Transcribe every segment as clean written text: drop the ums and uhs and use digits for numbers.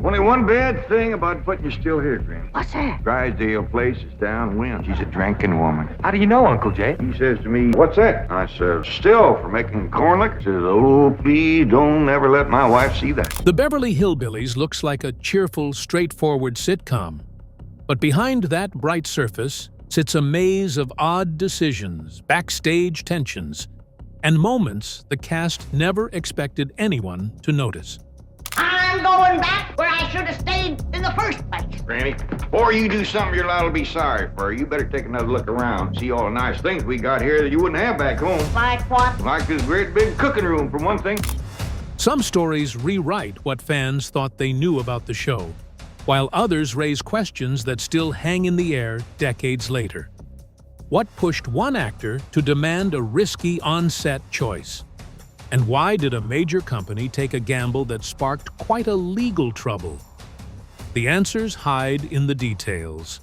Only one bad thing about putting you still here, Granny. What's that? Drysdale place is downwind. She's a drinking woman. How do you know, Uncle Jay? He says to me, what's that? I says, still for making corn liquor. He says, oh, please don't ever let my wife see that. The Beverly Hillbillies looks like a cheerful, straightforward sitcom. But behind that bright surface sits a maze of odd decisions, backstage tensions, and moments the cast never expected anyone to notice. I'm going back where I should have stayed in the first place. Granny, before you do something your lad will be sorry for, you better take another look around. See all the nice things we got here that you wouldn't have back home. Like what? Like this great big cooking room, for one thing. Some stories rewrite what fans thought they knew about the show, while others raise questions that still hang in the air decades later. What pushed one actor to demand a risky on-set choice? And why did a major company take a gamble that sparked quite a legal trouble? The answers hide in the details.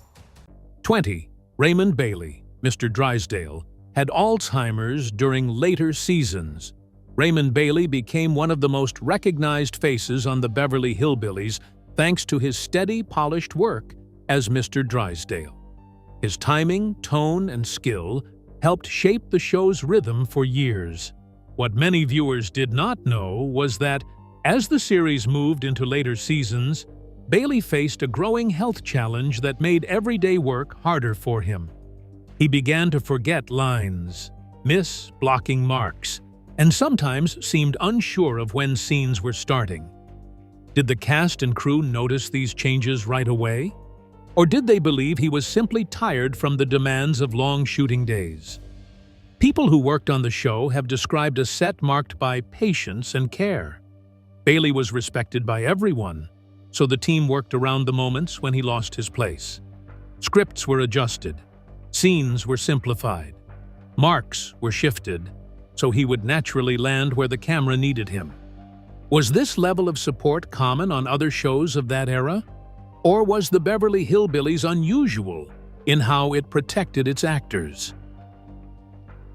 20. Raymond Bailey, Mr. Drysdale, had Alzheimer's during later seasons. Raymond Bailey became one of the most recognized faces on the Beverly Hillbillies thanks to his steady, polished work as Mr. Drysdale. His timing, tone, and skill helped shape the show's rhythm for years. What many viewers did not know was that, as the series moved into later seasons, Bailey faced a growing health challenge that made everyday work harder for him. He began to forget lines, miss blocking marks, and sometimes seemed unsure of when scenes were starting. Did the cast and crew notice these changes right away? Or did they believe he was simply tired from the demands of long shooting days? People who worked on the show have described a set marked by patience and care. Bailey was respected by everyone, so the team worked around the moments when he lost his place. Scripts were adjusted, scenes were simplified, marks were shifted, so he would naturally land where the camera needed him. Was this level of support common on other shows of that era? Or was the Beverly Hillbillies unusual in how it protected its actors?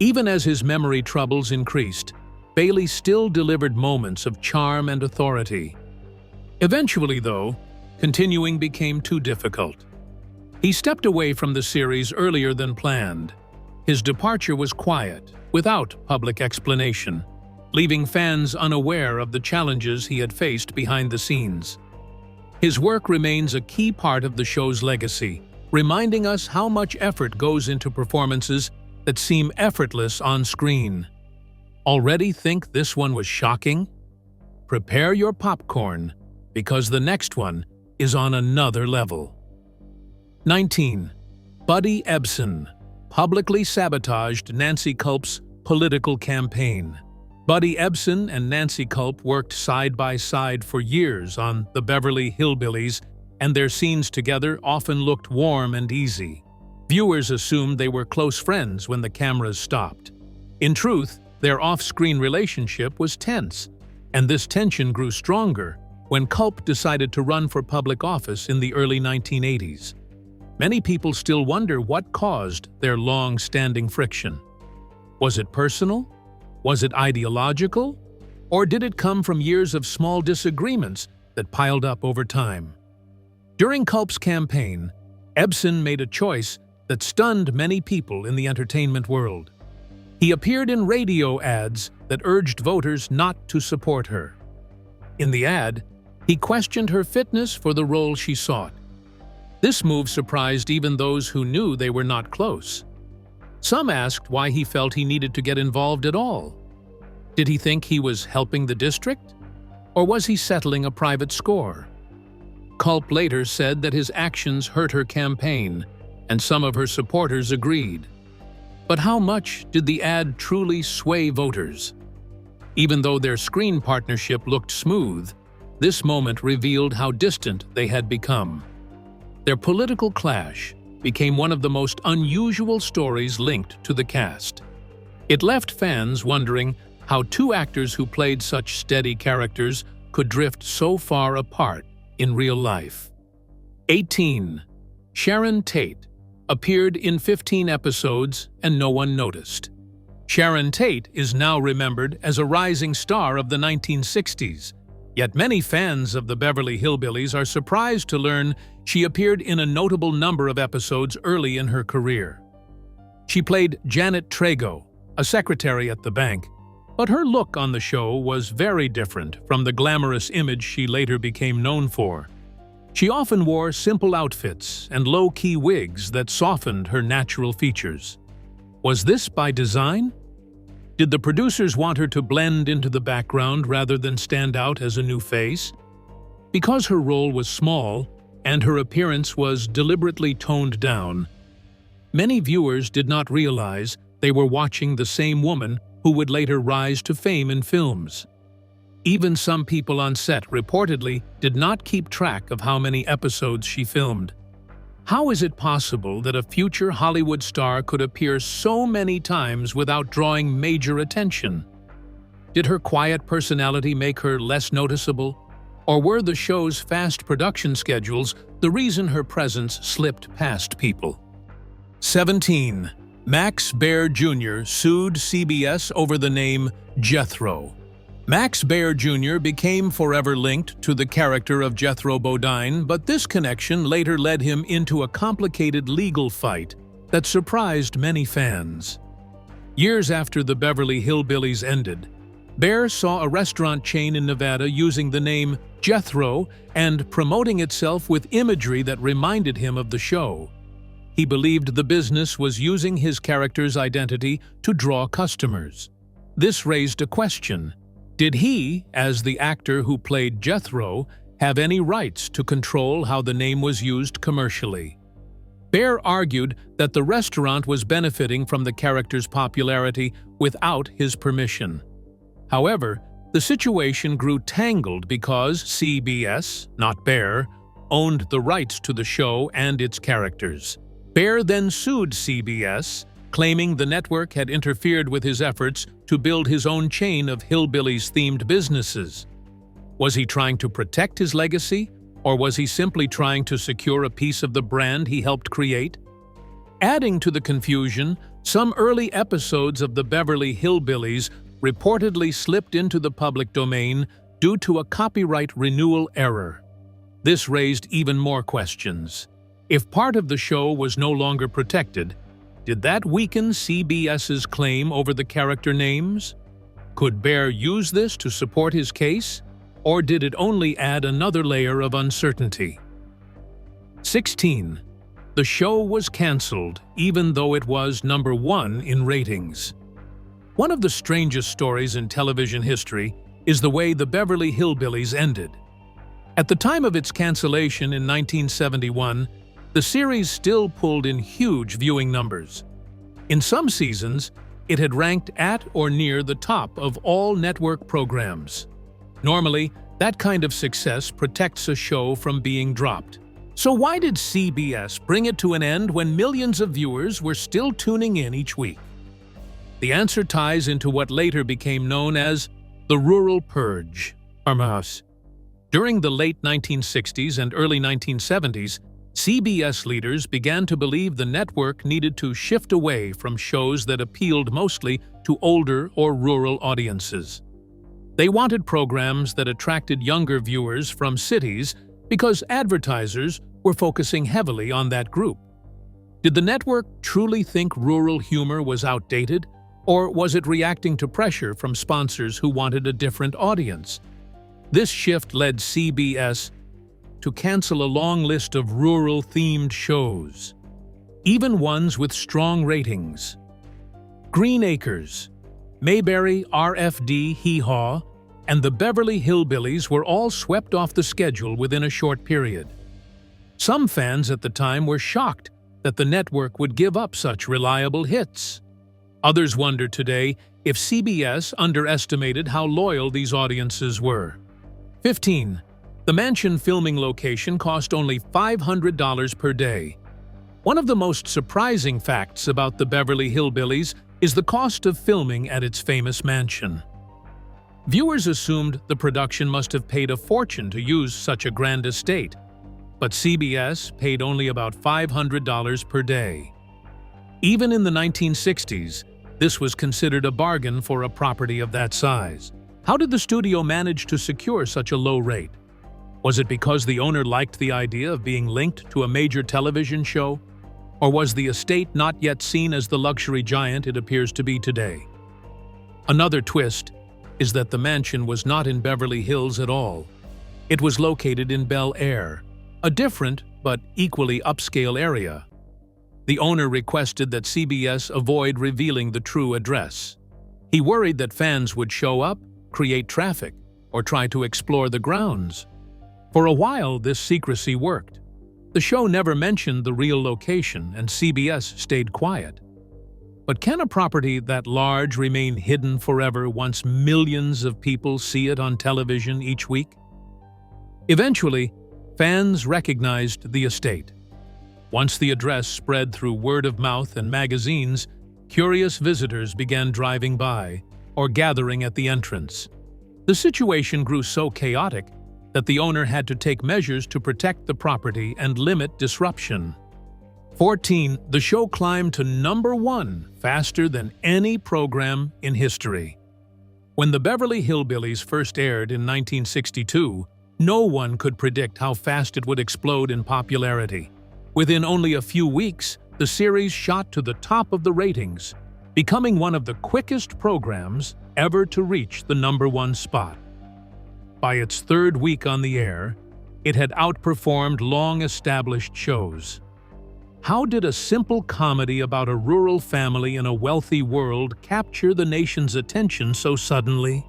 Even as his memory troubles increased, Bailey still delivered moments of charm and authority. Eventually, though, continuing became too difficult. He stepped away from the series earlier than planned. His departure was quiet, without public explanation, leaving fans unaware of the challenges he had faced behind the scenes. His work remains a key part of the show's legacy, reminding us how much effort goes into performances that seem effortless on screen. Already think this one was shocking? Prepare your popcorn, because the next one is on another level. 19. Buddy Ebsen publicly sabotaged Nancy Kulp's political campaign. Buddy Ebsen and Nancy Kulp worked side by side for years on the Beverly Hillbillies, and their scenes together often looked warm and easy. Viewers assumed they were close friends when the cameras stopped. In truth, their off-screen relationship was tense, and this tension grew stronger when Kulp decided to run for public office in the early 1980s. Many people still wonder what caused their long-standing friction. Was it personal? Was it ideological? Or did it come from years of small disagreements that piled up over time? During Kulp's campaign, Ebsen made a choice that stunned many people in the entertainment world. He appeared in radio ads that urged voters not to support her. In the ad, he questioned her fitness for the role she sought. This move surprised even those who knew they were not close. Some asked why he felt he needed to get involved at all. Did he think he was helping the district? Or was he settling a private score? Kulp later said that his actions hurt her campaign, and some of her supporters agreed. But how much did the ad truly sway voters? Even though their screen partnership looked smooth, this moment revealed how distant they had become. Their political clash became one of the most unusual stories linked to the cast. It left fans wondering how two actors who played such steady characters could drift so far apart in real life. 18. Sharon Tate appeared in 15 episodes and no one noticed. Sharon Tate is now remembered as a rising star of the 1960s, Yet many fans of the Beverly Hillbillies are surprised to learn she appeared in a notable number of episodes early in her career. She played Janet Trago, a secretary at the bank, but her look on the show was very different from the glamorous image she later became known for. She often wore simple outfits and low-key wigs that softened her natural features. Was this by design? Did the producers want her to blend into the background rather than stand out as a new face? Because her role was small and her appearance was deliberately toned down, many viewers did not realize they were watching the same woman who would later rise to fame in films. Even some people on set reportedly did not keep track of how many episodes she filmed. How is it possible that a future Hollywood star could appear so many times without drawing major attention? Did her quiet personality make her less noticeable? Or were the show's fast production schedules the reason her presence slipped past people? 17. Max Baer Jr. sued CBS over the name Jethro. Max Baer Jr. became forever linked to the character of Jethro Bodine, but this connection later led him into a complicated legal fight that surprised many fans. Years after the Beverly Hillbillies ended, Baer saw a restaurant chain in Nevada using the name Jethro and promoting itself with imagery that reminded him of the show. He believed the business was using his character's identity to draw customers. This raised a question. Did he, as the actor who played Jethro, have any rights to control how the name was used commercially? Baer argued that the restaurant was benefiting from the character's popularity without his permission. However, the situation grew tangled because CBS, not Baer, owned the rights to the show and its characters. Baer then sued CBS, claiming the network had interfered with his efforts to build his own chain of hillbillies-themed businesses. Was he trying to protect his legacy, or was he simply trying to secure a piece of the brand he helped create? Adding to the confusion, some early episodes of the Beverly Hillbillies reportedly slipped into the public domain due to a copyright renewal error. This raised even more questions. If part of the show was no longer protected, did that weaken CBS's claim over the character names? Could Baer use this to support his case, or did it only add another layer of uncertainty? 16. The show was canceled, even though it was number 1 in ratings. One of the strangest stories in television history is the way the Beverly Hillbillies ended. At the time of its cancellation in 1971, the series still pulled in huge viewing numbers. In some seasons, it had ranked at or near the top of all network programs. Normally, that kind of success protects a show from being dropped. So why did CBS bring it to an end when millions of viewers were still tuning in each week? The answer ties into what later became known as the Rural Purge. During the late 1960s and early 1970s, CBS leaders began to believe the network needed to shift away from shows that appealed mostly to older or rural audiences. They wanted programs that attracted younger viewers from cities because advertisers were focusing heavily on that group. Did the network truly think rural humor was outdated, or was it reacting to pressure from sponsors who wanted a different audience? This shift led CBS to cancel a long list of rural-themed shows, even ones with strong ratings. Green Acres, Mayberry, RFD, Hee Haw, and the Beverly Hillbillies were all swept off the schedule within a short period. Some fans at the time were shocked that the network would give up such reliable hits. Others wonder today if CBS underestimated how loyal these audiences were. 15. The mansion filming location cost only $500 per day. One of the most surprising facts about the Beverly Hillbillies is the cost of filming at its famous mansion. Viewers assumed the production must have paid a fortune to use such a grand estate, but CBS paid only about $500 per day. Even in the 1960s, this was considered a bargain for a property of that size. How did the studio manage to secure such a low rate? Was it because the owner liked the idea of being linked to a major television show? Or was the estate not yet seen as the luxury giant it appears to be today? Another twist is that the mansion was not in Beverly Hills at all. It was located in Bel Air, a different but equally upscale area. The owner requested that CBS avoid revealing the true address. He worried that fans would show up, create traffic, or try to explore the grounds. For a while, this secrecy worked. The show never mentioned the real location, and CBS stayed quiet. But can a property that large remain hidden forever once millions of people see it on television each week? Eventually, fans recognized the estate. Once the address spread through word of mouth and magazines, curious visitors began driving by or gathering at the entrance. The situation grew so chaotic that the owner had to take measures to protect the property and limit disruption. 14. The show climbed to #1 faster than any program in history. When the Beverly Hillbillies first aired in 1962, no one could predict how fast it would explode in popularity. Within only a few weeks, the series shot to the top of the ratings, becoming one of the quickest programs ever to reach the #1 spot. By its third week on the air, it had outperformed long-established shows. How did a simple comedy about a rural family in a wealthy world capture the nation's attention so suddenly?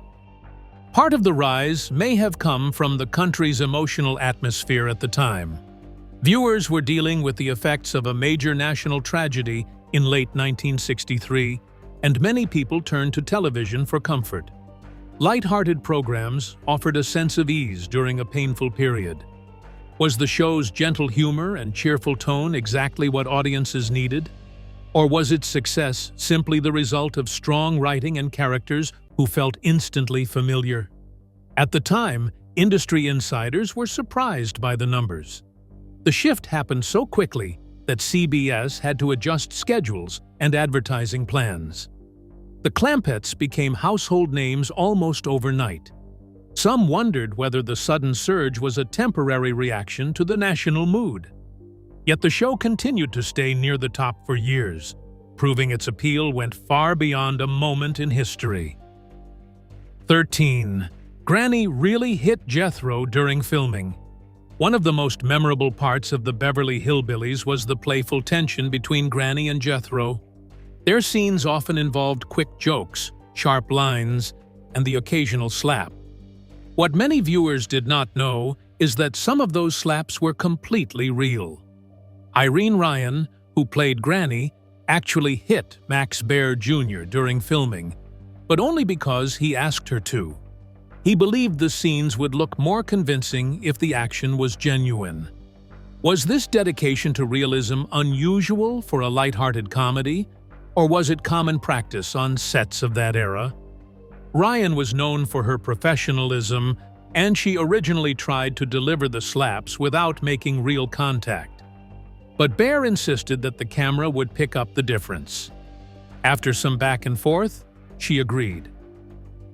Part of the rise may have come from the country's emotional atmosphere at the time. Viewers were dealing with the effects of a major national tragedy in late 1963, and many people turned to television for comfort. Light-hearted programs offered a sense of ease during a painful period. Was the show's gentle humor and cheerful tone exactly what audiences needed? Or was its success simply the result of strong writing and characters who felt instantly familiar? At the time, industry insiders were surprised by the numbers. The shift happened so quickly that CBS had to adjust schedules and advertising plans. The Clampetts became household names almost overnight. Some wondered whether the sudden surge was a temporary reaction to the national mood. Yet the show continued to stay near the top for years, proving its appeal went far beyond a moment in history. 13. Granny really hit Jethro during filming. One of the most memorable parts of the Beverly Hillbillies was the playful tension between Granny and Jethro. Their scenes often involved quick jokes, sharp lines, and the occasional slap. What many viewers did not know is that some of those slaps were completely real. Irene Ryan, who played Granny, actually hit Max Baer Jr. during filming, but only because he asked her to. He believed the scenes would look more convincing if the action was genuine. Was this dedication to realism unusual for a light-hearted comedy, or was it common practice on sets of that era? Ryan was known for her professionalism, and she originally tried to deliver the slaps without making real contact. But Baer insisted that the camera would pick up the difference. After some back and forth, she agreed.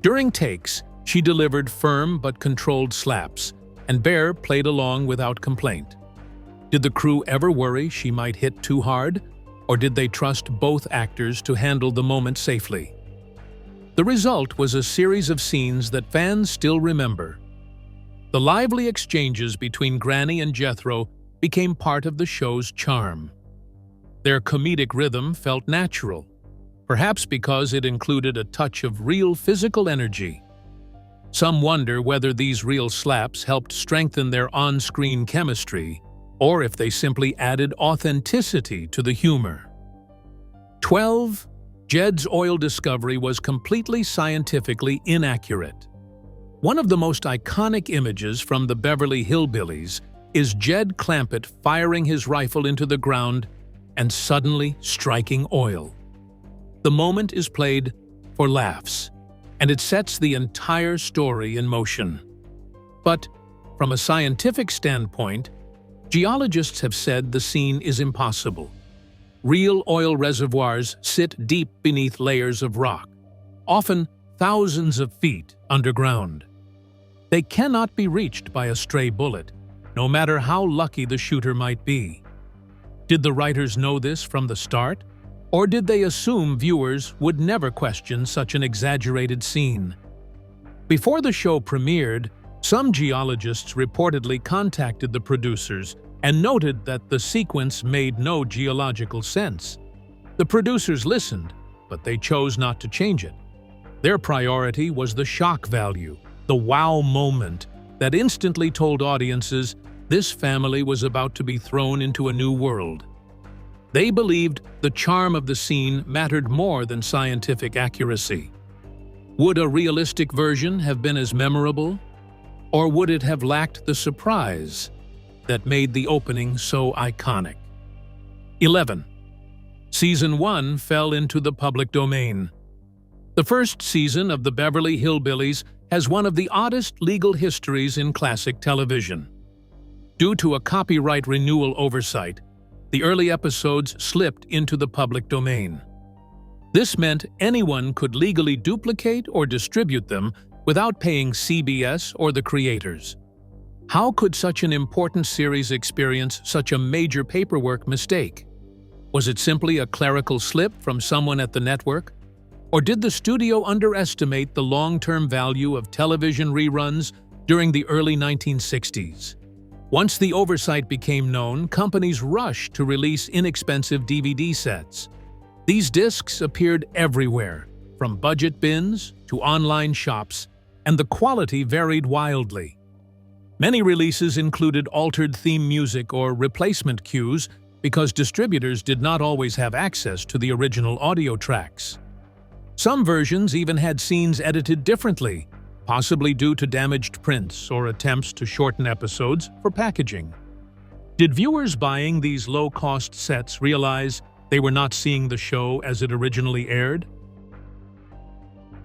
During takes, she delivered firm but controlled slaps, and Baer played along without complaint. Did the crew ever worry she might hit too hard, or did they trust both actors to handle the moment safely? The result was a series of scenes that fans still remember. The lively exchanges between Granny and Jethro became part of the show's charm. Their comedic rhythm felt natural, perhaps because it included a touch of real physical energy. Some wonder whether these real slaps helped strengthen their on-screen chemistry, or if they simply added authenticity to the humor. 12. Jed's oil discovery was completely scientifically inaccurate. One of the most iconic images from the Beverly Hillbillies is Jed Clampett firing his rifle into the ground and suddenly striking oil. The moment is played for laughs, and it sets the entire story in motion. But from a scientific standpoint, geologists have said the scene is impossible. Real oil reservoirs sit deep beneath layers of rock, often thousands of feet underground. They cannot be reached by a stray bullet, no matter how lucky the shooter might be. Did the writers know this from the start, or did they assume viewers would never question such an exaggerated scene? Before the show premiered, some geologists reportedly contacted the producers and noted that the sequence made no geological sense. The producers listened, but they chose not to change it. Their priority was the shock value, the wow moment that instantly told audiences this family was about to be thrown into a new world. They believed the charm of the scene mattered more than scientific accuracy. Would a realistic version have been as memorable? Or would it have lacked the surprise that made the opening so iconic? 11. Season 1 fell into the public domain. The first season of the Beverly Hillbillies has one of the oddest legal histories in classic television. Due to a copyright renewal oversight, the early episodes slipped into the public domain. This meant anyone could legally duplicate or distribute them without paying CBS or the creators. How could such an important series experience such a major paperwork mistake? Was it simply a clerical slip from someone at the network? Or did the studio underestimate the long-term value of television reruns during the early 1960s? Once the oversight became known, companies rushed to release inexpensive DVD sets. These discs appeared everywhere, from budget bins to online shops, and the quality varied wildly. Many releases included altered theme music or replacement cues because distributors did not always have access to the original audio tracks. Some versions even had scenes edited differently, possibly due to damaged prints or attempts to shorten episodes for packaging. Did viewers buying these low-cost sets realize they were not seeing the show as it originally aired?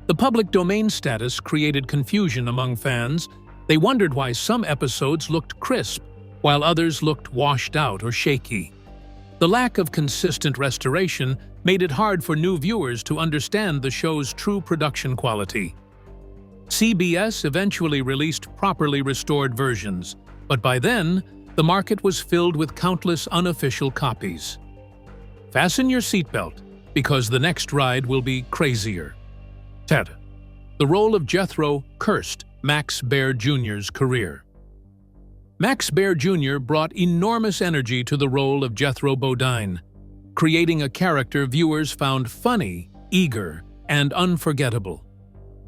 The public domain status created confusion among fans. They wondered why some episodes looked crisp, while others looked washed out or shaky. The lack of consistent restoration made it hard for new viewers to understand the show's true production quality. CBS eventually released properly restored versions, but by then, the market was filled with countless unofficial copies. Fasten your seatbelt, because the next ride will be crazier. 10. The role of Jethro cursed Max Baer Jr.'s career. Max Baer Jr. brought enormous energy to the role of Jethro Bodine, creating a character viewers found funny, eager, and unforgettable.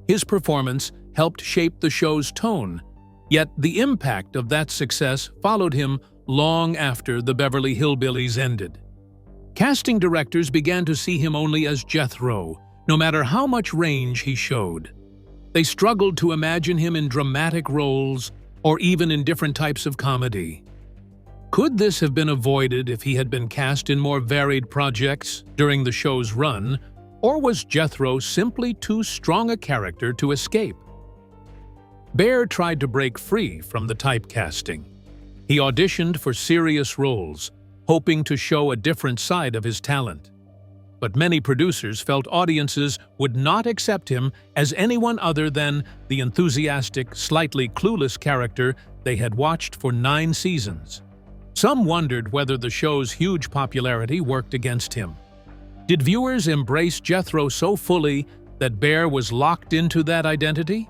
His performance helped shape the show's tone, yet the impact of that success followed him long after the Beverly Hillbillies ended. Casting directors began to see him only as Jethro, no matter how much range he showed. They struggled to imagine him in dramatic roles or even in different types of comedy. Could this have been avoided if he had been cast in more varied projects during the show's run, or was Jethro simply too strong a character to escape? Baer tried to break free from the typecasting. He auditioned for serious roles, hoping to show a different side of his talent. But many producers felt audiences would not accept him as anyone other than the enthusiastic, slightly clueless character they had watched for 9 seasons. Some wondered whether the show's huge popularity worked against him. Did viewers embrace Jethro so fully that Baer was locked into that identity?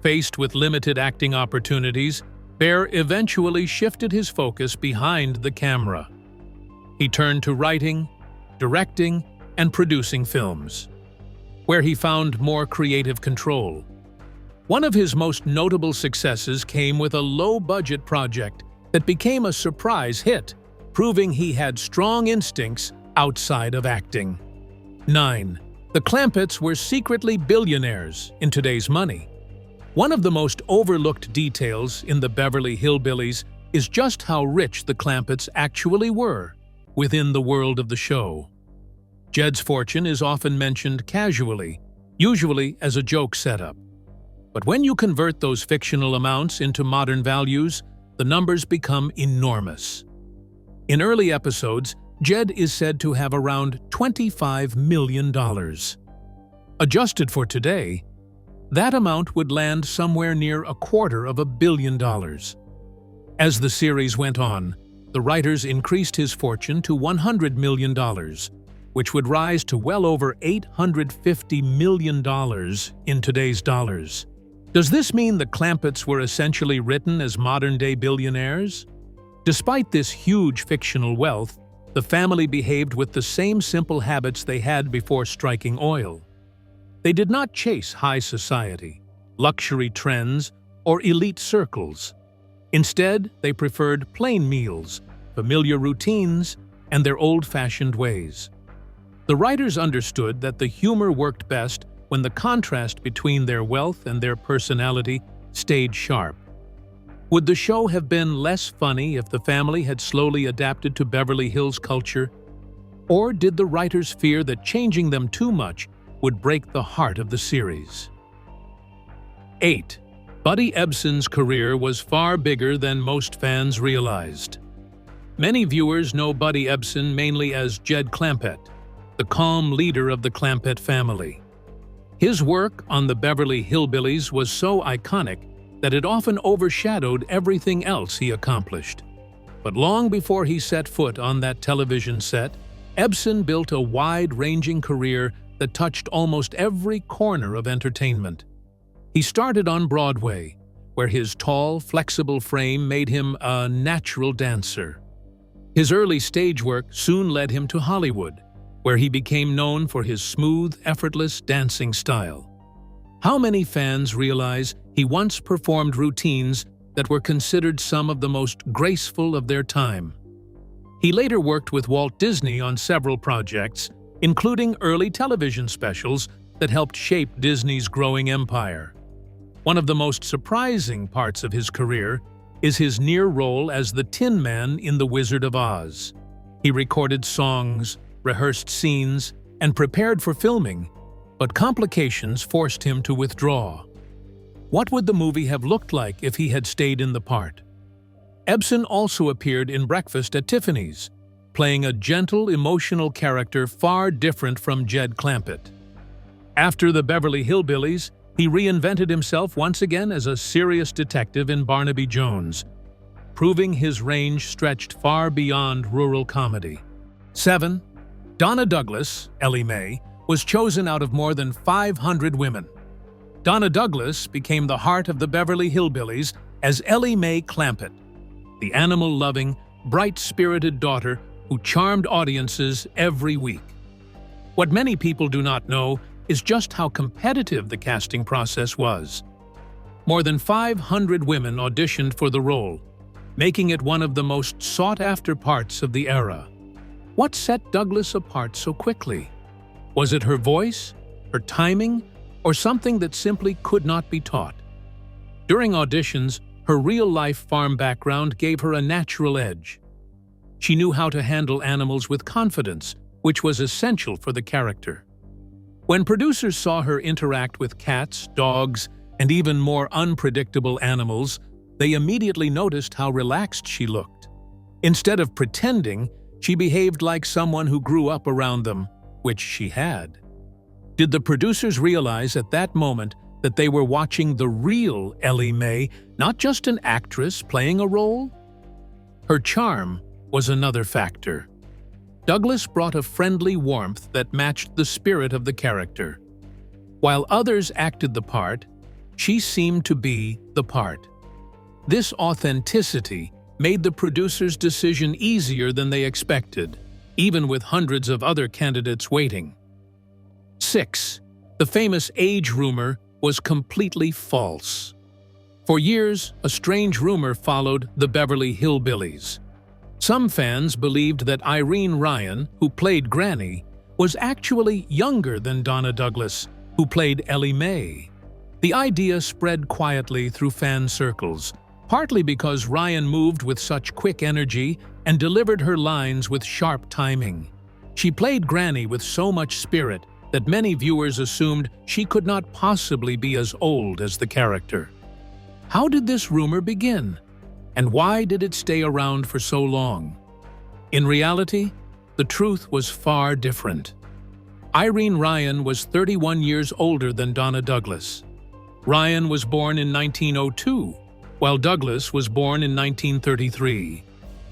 Faced with limited acting opportunities, Baer eventually shifted his focus behind the camera. He turned to writing, directing, and producing films, where he found more creative control. One of his most notable successes came with a low-budget project that became a surprise hit, proving he had strong instincts outside of acting. 9. The Clampetts were secretly billionaires in today's money. One of the most overlooked details in the Beverly Hillbillies is just how rich the Clampetts actually were within the world of the show. Jed's fortune is often mentioned casually, usually as a joke setup. But when you convert those fictional amounts into modern values, the numbers become enormous. In early episodes, Jed is said to have around $25 million. Adjusted for today, that amount would land somewhere near $250 million. As the series went on, the writers increased his fortune to $100 million, which would rise to well over $850 million in today's dollars. Does this mean the Clampetts were essentially written as modern-day billionaires? Despite this huge fictional wealth, the family behaved with the same simple habits they had before striking oil. They did not chase high society, luxury trends, or elite circles. Instead, they preferred plain meals, familiar routines, and their old-fashioned ways. The writers understood that the humor worked best when the contrast between their wealth and their personality stayed sharp. Would the show have been less funny if the family had slowly adapted to Beverly Hills culture? Or did the writers fear that changing them too much would break the heart of the series? 8. Buddy Ebsen's career was far bigger than most fans realized. Many viewers know Buddy Ebsen mainly as Jed Clampett, the calm leader of the Clampett family. His work on the Beverly Hillbillies was so iconic that it often overshadowed everything else he accomplished. But long before he set foot on that television set, Ebsen built a wide-ranging career that touched almost every corner of entertainment. He started on Broadway, where his tall, flexible frame made him a natural dancer. His early stage work soon led him to Hollywood, where he became known for his smooth, effortless dancing style. How many fans realize he once performed routines that were considered some of the most graceful of their time? He later worked with Walt Disney on several projects, including early television specials that helped shape Disney's growing empire. One of the most surprising parts of his career is his near role as the Tin Man in The Wizard of Oz. He recorded songs, rehearsed scenes, and prepared for filming, but complications forced him to withdraw. What would the movie have looked like if he had stayed in the part? Ebsen also appeared in Breakfast at Tiffany's, playing a gentle, emotional character far different from Jed Clampett. After the Beverly Hillbillies, he reinvented himself once again as a serious detective in Barnaby Jones, proving his range stretched far beyond rural comedy. 7. Donna Douglas, Ellie Mae, was chosen out of more than 500 women. Donna Douglas became the heart of the Beverly Hillbillies as Ellie Mae Clampett, the animal-loving, bright-spirited daughter who charmed audiences every week. What many people do not know is just how competitive the casting process was. More than 500 women auditioned for the role, making it one of the most sought-after parts of the era. What set Douglas apart so quickly? Was it her voice, her timing, or something that simply could not be taught? During auditions, her real-life farm background gave her a natural edge. She knew how to handle animals with confidence, which was essential for the character. When producers saw her interact with cats, dogs, and even more unpredictable animals, they immediately noticed how relaxed she looked. Instead of pretending, she behaved like someone who grew up around them, which she had. Did the producers realize at that moment that they were watching the real Ellie Mae, not just an actress playing a role? Her charm was another factor. Douglas brought a friendly warmth that matched the spirit of the character. While others acted the part, she seemed to be the part. This authenticity made the producers' decision easier than they expected, even with hundreds of other candidates waiting. 6. The famous age rumor was completely false. For years, a strange rumor followed the Beverly Hillbillies. Some fans believed that Irene Ryan, who played Granny, was actually younger than Donna Douglas, who played Ellie Mae. The idea spread quietly through fan circles, partly because Ryan moved with such quick energy and delivered her lines with sharp timing. She played Granny with so much spirit that many viewers assumed she could not possibly be as old as the character. How did this rumor begin? And why did it stay around for so long? In reality, the truth was far different. Irene Ryan was 31 years older than Donna Douglas. Ryan was born in 1902, while Douglas was born in 1933.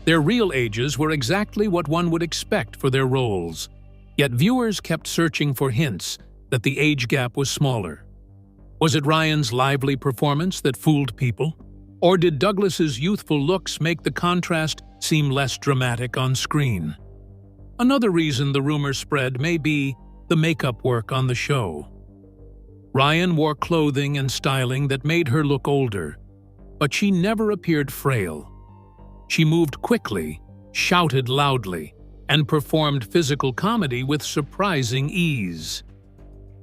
Their real ages were exactly what one would expect for their roles, yet viewers kept searching for hints that the age gap was smaller. Was it Ryan's lively performance that fooled people? Or did Douglas's youthful looks make the contrast seem less dramatic on screen? Another reason the rumor spread may be the makeup work on the show. Ryan wore clothing and styling that made her look older, but she never appeared frail. She moved quickly, shouted loudly, and performed physical comedy with surprising ease.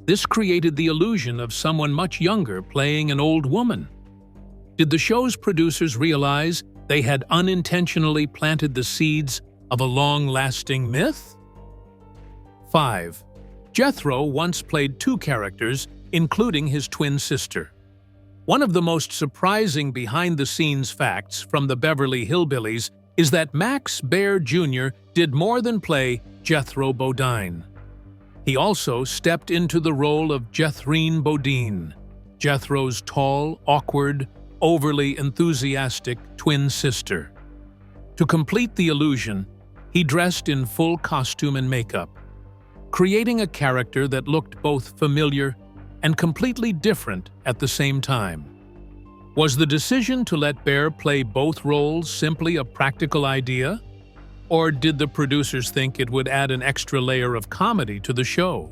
This created the illusion of someone much younger playing an old woman. Did the show's producers realize they had unintentionally planted the seeds of a long-lasting myth? 5. Jethro once played two characters, including his twin sister. One of the most surprising behind-the-scenes facts from the Beverly Hillbillies is that Max Baer Jr. did more than play Jethro Bodine. He also stepped into the role of Jethrine Bodine, Jethro's tall, awkward, overly enthusiastic twin sister. To complete the illusion, he dressed in full costume and makeup, creating a character that looked both familiar and completely different at the same time. Was the decision to let Baer play both roles simply a practical idea? Or did the producers think it would add an extra layer of comedy to the show?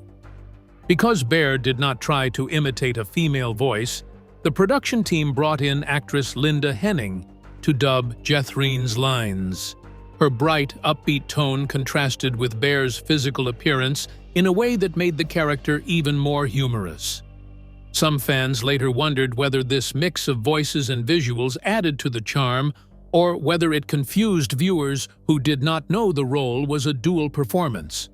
Because Baer did not try to imitate a female voice, the production team brought in actress Linda Henning to dub Jethrine's lines. Her bright, upbeat tone contrasted with Baer's physical appearance in a way that made the character even more humorous. Some fans later wondered whether this mix of voices and visuals added to the charm, or whether it confused viewers who did not know the role was a dual performance.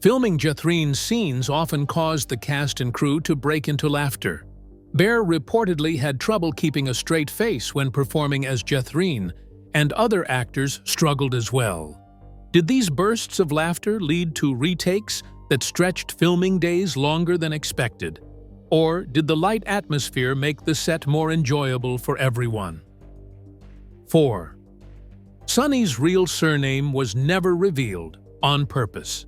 Filming Jethrine's scenes often caused the cast and crew to break into laughter. Baer reportedly had trouble keeping a straight face when performing as Jethrine, and other actors struggled as well. Did these bursts of laughter lead to retakes that stretched filming days longer than expected? Or did the light atmosphere make the set more enjoyable for everyone? 4. Sonny's real surname was never revealed on purpose.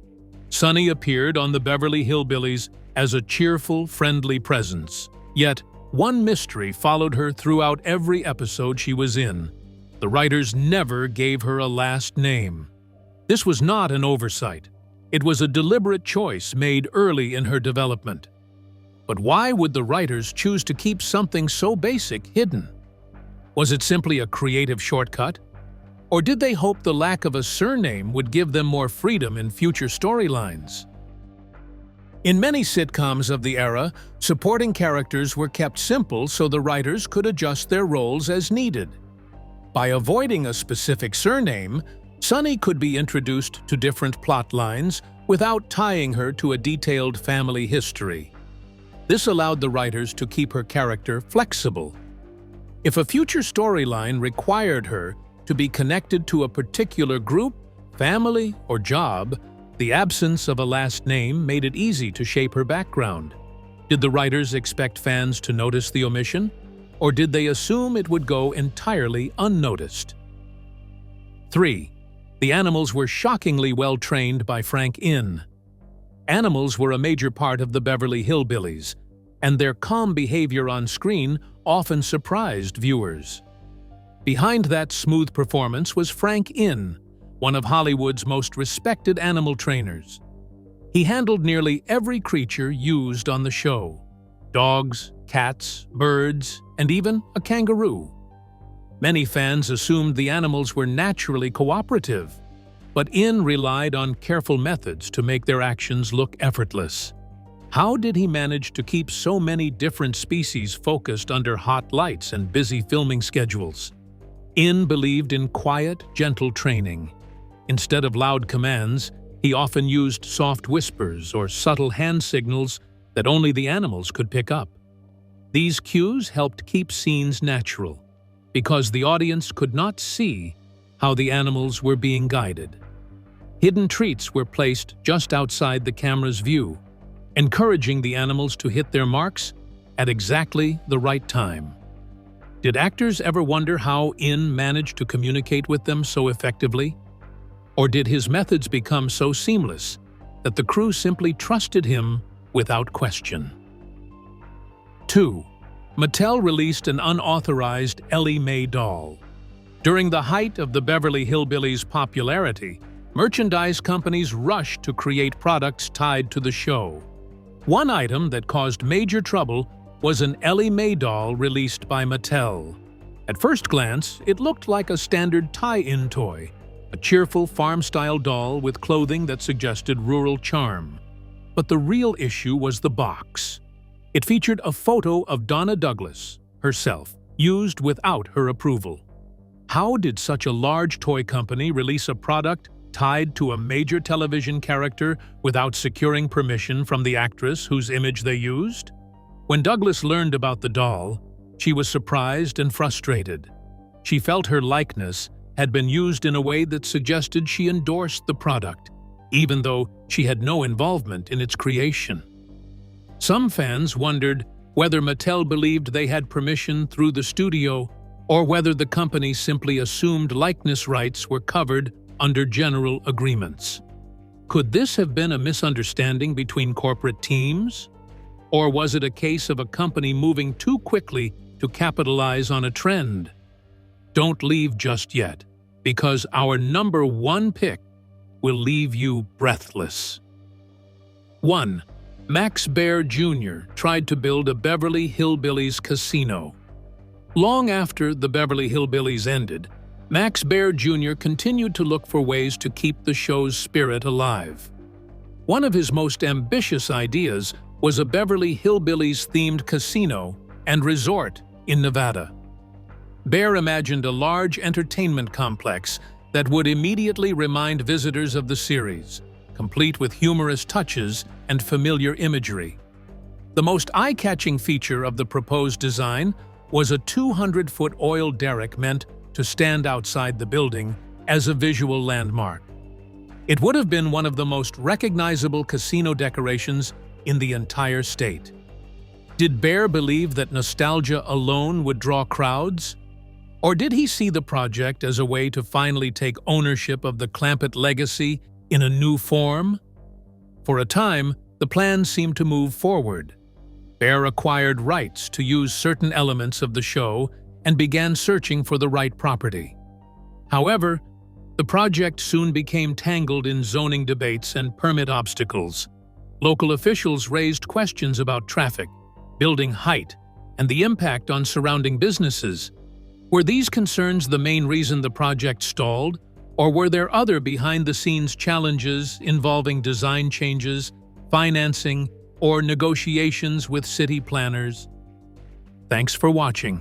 Sonny appeared on the Beverly Hillbillies as a cheerful, friendly presence. Yet, one mystery followed her throughout every episode she was in. The writers never gave her a last name. This was not an oversight. It was a deliberate choice made early in her development. But why would the writers choose to keep something so basic hidden? Was it simply a creative shortcut? Or did they hope the lack of a surname would give them more freedom in future storylines? In many sitcoms of the era, supporting characters were kept simple so the writers could adjust their roles as needed. By avoiding a specific surname, Sonny could be introduced to different plot lines without tying her to a detailed family history. This allowed the writers to keep her character flexible. If a future storyline required her to be connected to a particular group, family, or job, the absence of a last name made it easy to shape her background. Did the writers expect fans to notice the omission, or did they assume it would go entirely unnoticed? 3. The animals were shockingly well trained by Frank Inn. Animals were a major part of the Beverly Hillbillies, and their calm behavior on screen often surprised viewers. Behind that smooth performance was Frank Inn, one of Hollywood's most respected animal trainers. He handled nearly every creature used on the show: dogs, cats, birds, and even a kangaroo. Many fans assumed the animals were naturally cooperative, but Inn relied on careful methods to make their actions look effortless. How did he manage to keep so many different species focused under hot lights and busy filming schedules? Inn believed in quiet, gentle training. Instead of loud commands, he often used soft whispers or subtle hand signals that only the animals could pick up. These cues helped keep scenes natural, because the audience could not see how the animals were being guided. Hidden treats were placed just outside the camera's view, encouraging the animals to hit their marks at exactly the right time. Did actors ever wonder how In managed to communicate with them so effectively? Or did his methods become so seamless that the crew simply trusted him without question? 2. Mattel released an unauthorized Ellie Mae doll. During the height of the Beverly Hillbillies' popularity, merchandise companies rushed to create products tied to the show. One item that caused major trouble was an Ellie Mae doll released by Mattel. At first glance, it looked like a standard tie-in toy, a cheerful farm-style doll with clothing that suggested rural charm. But the real issue was the box. It featured a photo of Donna Douglas, herself, used without her approval. How did such a large toy company release a product tied to a major television character without securing permission from the actress whose image they used? When Douglas learned about the doll, she was surprised and frustrated. She felt her likeness had been used in a way that suggested she endorsed the product, even though she had no involvement in its creation. Some fans wondered whether Mattel believed they had permission through the studio or whether the company simply assumed likeness rights were covered under general agreements. Could this have been a misunderstanding between corporate teams? Or was it a case of a company moving too quickly to capitalize on a trend? Don't leave just yet, because our number one pick will leave you breathless. 1. Max Baer Jr. tried to build a Beverly Hillbillies casino. Long after the Beverly Hillbillies ended, Max Baer Jr. continued to look for ways to keep the show's spirit alive. One of his most ambitious ideas was a Beverly Hillbillies-themed casino and resort in Nevada. Baer imagined a large entertainment complex that would immediately remind visitors of the series, complete with humorous touches and familiar imagery. The most eye-catching feature of the proposed design was a 200-foot oil derrick meant to stand outside the building as a visual landmark. It would have been one of the most recognizable casino decorations in the entire state. Did Baer believe that nostalgia alone would draw crowds? Or did he see the project as a way to finally take ownership of the Clampett legacy in a new form? For a time, the plan seemed to move forward. Baer acquired rights to use certain elements of the show and began searching for the right property. However, the project soon became tangled in zoning debates and permit obstacles. Local officials raised questions about traffic, building height, and the impact on surrounding businesses. Were these concerns the main reason the project stalled, or were there other behind-the-scenes challenges involving design changes, financing, or negotiations with city planners? Thanks for watching.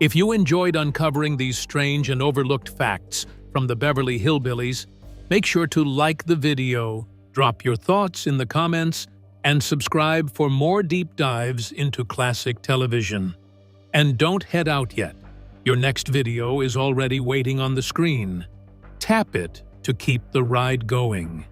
If you enjoyed uncovering these strange and overlooked facts from the Beverly Hillbillies, make sure to like the video, drop your thoughts in the comments, and subscribe for more deep dives into classic television. And don't head out yet. Your next video is already waiting on the screen. Tap it to keep the ride going.